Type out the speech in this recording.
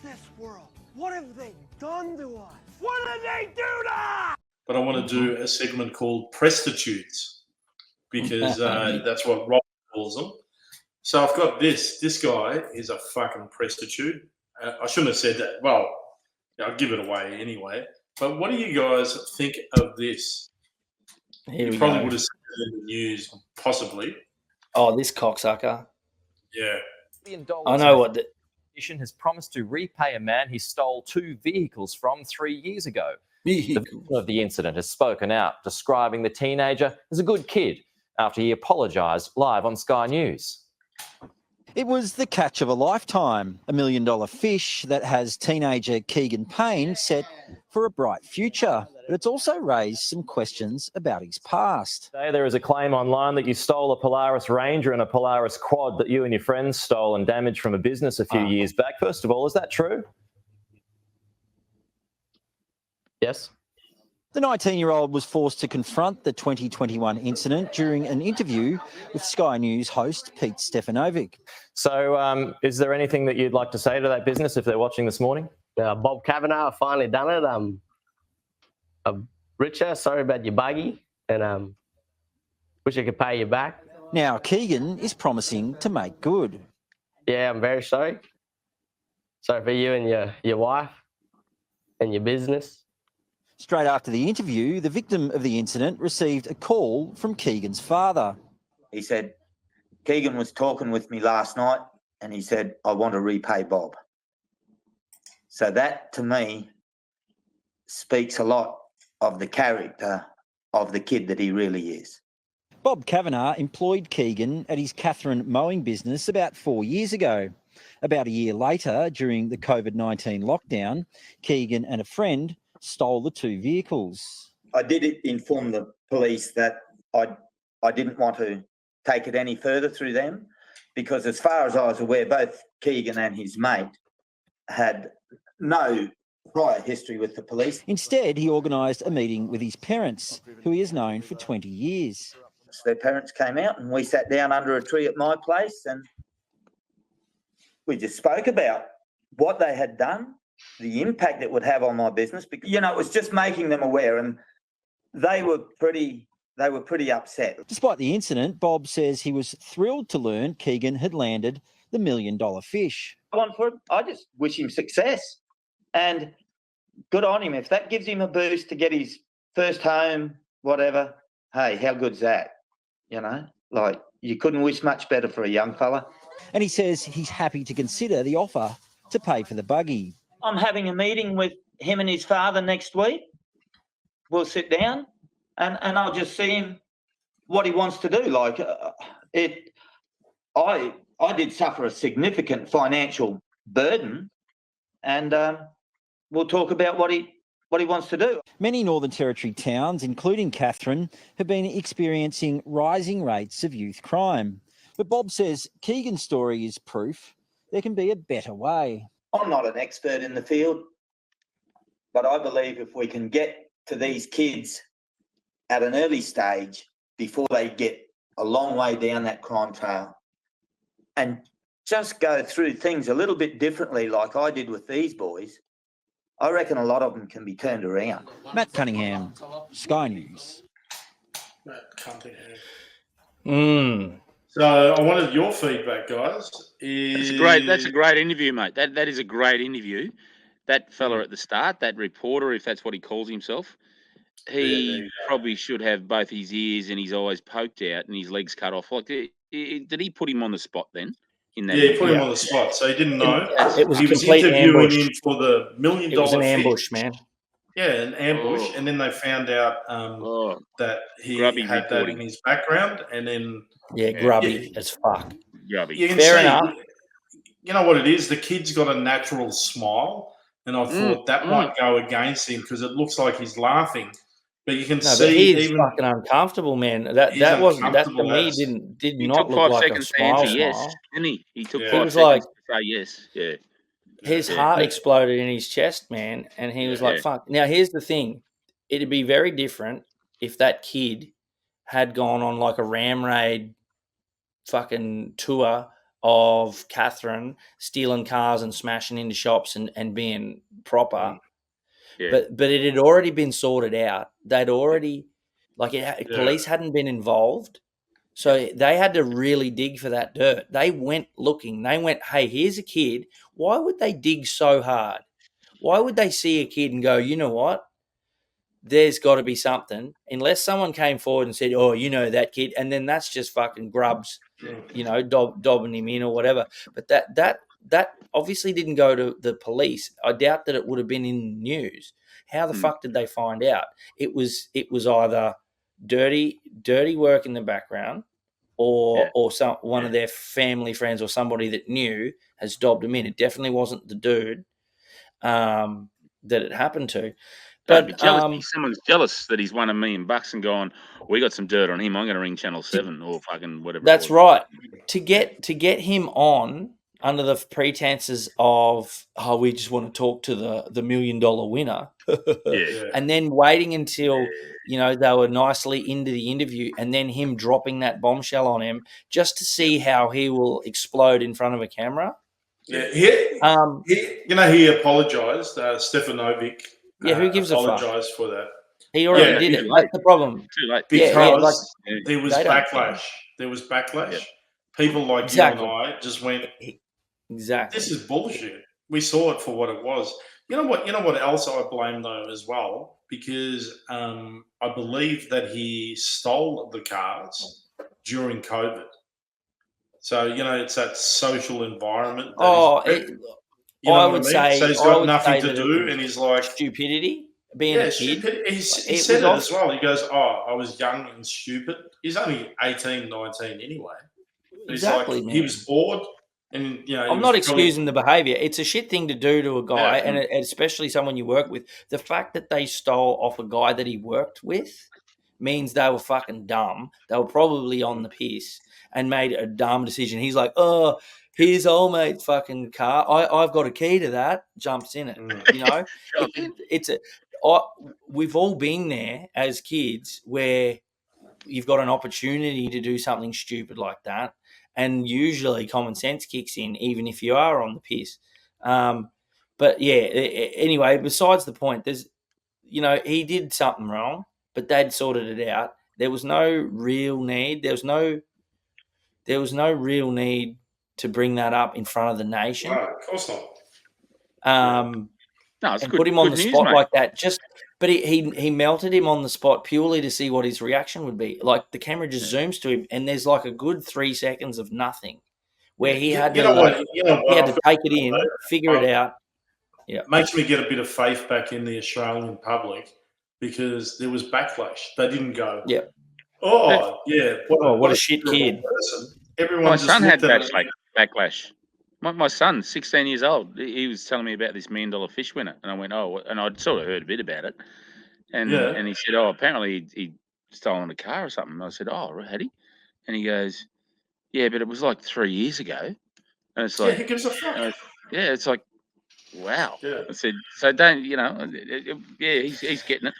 this world? What have they done to us? What did they do to us? But I want to do a segment called Prestitudes because that's what Rob calls them. So I've got this. This guy is a fucking prestitute. I shouldn't have said that. Well, I'll give it away anyway. But what do you guys think of this? You probably would have seen it in the news, possibly. Oh, this cocksucker. Yeah. I know what has promised to repay a man he stole 2 vehicles from 3 years ago. The victim of the incident has spoken out, describing the teenager as a good kid after he apologised live on Sky News. It was the catch of a lifetime, $1 million fish that has teenager Keegan Payne set for a bright future. But it's also raised some questions about his past. Today there is a claim online that you stole a Polaris Ranger and a Polaris Quad that you and your friends stole and damaged from a business a few years back. First of all, is that true? Yes. The 19-year-old was forced to confront the 2021 incident during an interview with Sky News host Pete Stefanovic. So is there anything that you'd like to say to that business if they're watching this morning? Bob Kavanagh, I finally done it. I'm richer, sorry about your buggy, and wish I could pay you back. Now Keegan is promising to make good. Yeah, I'm very sorry. Sorry for you and your wife and your business. Straight after the interview, the victim of the incident received a call from Keegan's father. He said, Keegan was talking with me last night and he said, I want to repay Bob. So that, to me, speaks a lot of the character of the kid that he really is. Bob Kavanagh employed Keegan at his Catherine mowing business about 4 years ago. About a year later, during the COVID-19 lockdown, Keegan and a friend stole the 2 vehicles. I did inform the police that I didn't want to take it any further through them because as far as I was aware, both Keegan and his mate had no prior history with the police. Instead, he organised a meeting with his parents, who he has known for 20 years. So their parents came out and we sat down under a tree at my place and we just spoke about what they had done, the impact it would have on my business. Because, it was just making them aware and they were pretty upset. Despite the incident, Bob says he was thrilled to learn Keegan had landed the $1 million fish. I just wish him success and good on him. If that gives him a boost to get his first home, whatever, hey, how good's that? You couldn't wish much better for a young fella. And he says he's happy to consider the offer to pay for the buggy. I'm having a meeting with him and his father next week. We'll sit down and I'll just see him what he wants to do. I did suffer a significant financial burden and we'll talk about what he wants to do. Many Northern Territory towns, including Catherine, have been experiencing rising rates of youth crime. But Bob says Keegan's story is proof there can be a better way. I'm not an expert in the field, but I believe if we can get to these kids at an early stage before they get a long way down that crime trail and just go through things a little bit differently like I did with these boys, I reckon a lot of them can be turned around. Matt Cunningham, Sky News. Matt Cunningham. So I wanted your feedback, guys. That's a great interview, mate. That is a great interview. That fella at the start, that reporter, if that's what he calls himself, he probably should have both his ears and his eyes poked out and his legs cut off. Did he put him on the spot then? He put him on the spot, so he didn't know. It was he was interviewing him for the $1 million. It was an ambush, man. Yeah, an ambush, and then they found out that he had that in his background, and then grubby as fuck. You can Fair see, enough. You know what it is? The kid's got a natural smile, and I thought that might go against him because it looks like he's laughing. But you can see he's even fucking uncomfortable, man. That wasn't that to me. Did not look like a smile. Yes, didn't he? He took 5 seconds to say yes. Yeah. His heart exploded in his chest, man, and he was like, "Fuck." Now, here's the thing: it'd be very different if that kid had gone on like a Ram Raid fucking tour of Catherine stealing cars and smashing into shops and being proper. Yeah. But it had already been sorted out. They'd already, police hadn't been involved. So they had to really dig for that dirt. They went looking. They went, hey, here's a kid. Why would they dig so hard? Why would they see a kid and go, you know what? There's got to be something. Unless someone came forward and said, oh, you know that kid. And then that's just fucking grubs, dobbing him in or whatever. But that obviously didn't go to the police. I doubt that it would have been in the news. How the fuck did they find out? It was either dirty work in the background, or one of their family friends or somebody that knew has dobbed him in. It definitely wasn't the dude that it happened to. Don't be jealous. Someone's jealous that he's won $1 million and gone, we got some dirt on him. I'm going to ring Channel 7 or fucking whatever. That's right. To get him on under the pretenses of, we just want to talk to the $1 million winner. And then waiting until, they were nicely into the interview, and then him dropping that bombshell on him just to see how he will explode in front of a camera. Yeah. He apologized, Stefanovic. Yeah, who gives a fuck? Apologized for that. He already did it. That's the problem. Too late. Because there was backlash. There was backlash. Yeah. People like you and I just went, exactly. This is bullshit. We saw it for what it was. You know what else I blame though as well? Because I believe that he stole the cars during COVID. So, it's that social environment. I would say. So he's got nothing to do, and he's like stupidity. Being a kid, he said it as well. He goes, I was young and stupid. He's only 18, 19 anyway. Exactly, he was bored, and I'm not excusing the behaviour. It's a shit thing to do to a guy, and especially someone you work with. The fact that they stole off a guy that he worked with means they were fucking dumb. They were probably on the piss and made a dumb decision. He's like, here's old mate's fucking car. I've got a key to that. Jumps in it. We've all been there as kids where you've got an opportunity to do something stupid like that, and usually common sense kicks in, even if you are on the piss. But yeah, anyway, besides the point, there's, he did something wrong, but they'd sorted it out. There was no real need. There was no real need to bring that up in front of the nation. No, of course not. No, it's and good, put him on the news, spot mate. like that. But he melted him on the spot purely to see what his reaction would be. Like the camera just zooms to him, and there's like a good 3 seconds of nothing, where he had to take it in, figure it out. Yeah, makes me get a bit of faith back in the Australian public, because there was backlash. They didn't go, what a shit kid. Everyone. My son had backlash. My son, 16 years old, he was telling me about this $1 million fish winner, and I went, and I'd sort of heard a bit about it, and he said, apparently he'd stolen a car or something. And I said, had he? And he goes, yeah, but it was like 3 years ago. And it's like, who gives a fuck? It's like, wow. Yeah. I said, so don't, he's getting it.